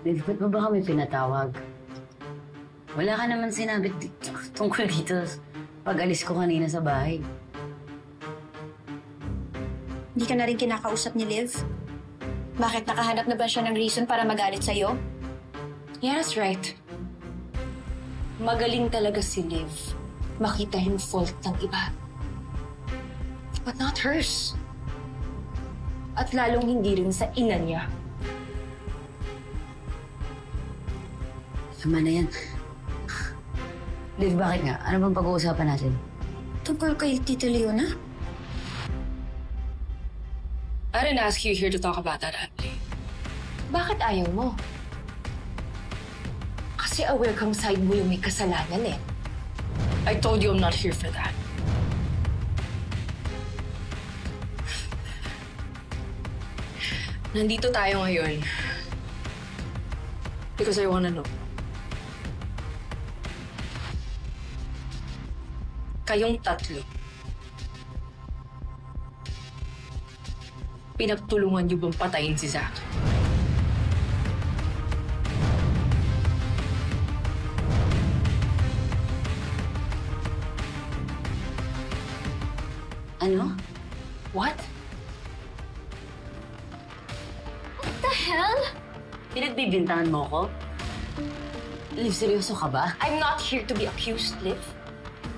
Liv, ba't mo ba kami pinatawag? Wala ka naman sinabi tungkol dito pag-alis ko kanina sa bahay. Hindi ka na rin kinakausap ni Liv? Bakit nakahanap na ba siya ng reason para magalit sa'yo? Yeah, that's right. Magaling talaga si Liv makita yung fault ng iba. But not hers. At lalong hindi rin sa ina niya. Tama na yan. Liv, bakit nga? Ano bang pag-uusapan natin? Tungkol kay Tita Leona? I didn't ask you here to talk about that, Emily. Bakit ayaw mo? Kasi aware kang side mo yung may kasalanan eh. I told you I'm not here for that. Nandito tayo ngayon because I wanna know. Kayong tatlo, pinagtulungan niyo bang patayin si Zack? Ano? What? What the hell? Pinagbibintangan mo ko? Liv, seryoso ka ba? I'm not here to be accused, Liv.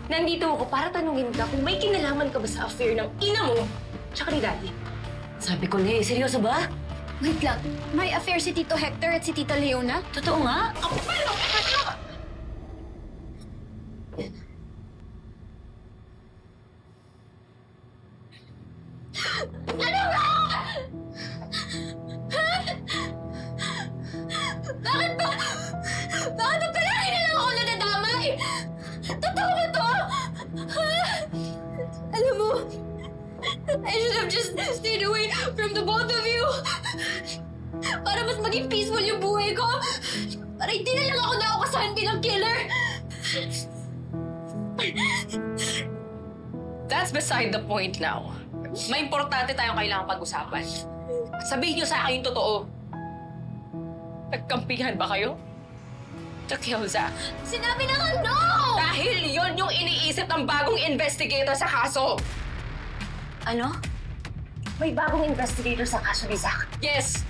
Nandito ako para tanungin ka kung may kinalaman ka ba sa affair ng ina mo tsaka ni Daddy. Sabi ko na seryoso ba? Wait lang, may affair si Tito Hector at si Tita Leona? Totoo nga? Ano ba? Bakit ba? Bakit ba palagi na lang ako nadadamay? Totoo ba to? Alam mo, I should have just stayed away from the both of you. Para mas maging peaceful yung buhay ko. Para hindi na lang ako naukasahan bilang killer. That's beside the point now. May importante tayong kailangang pag-usapan. Sabihin niyo sa akin yung totoo. Nagkampihan ba kayo? To kill Zack? Sinabi na nga no! Dahil yon yung iniisip ng bagong investigator sa kaso. Ano? May bagong investigator sa kaso ni Zack. Yes!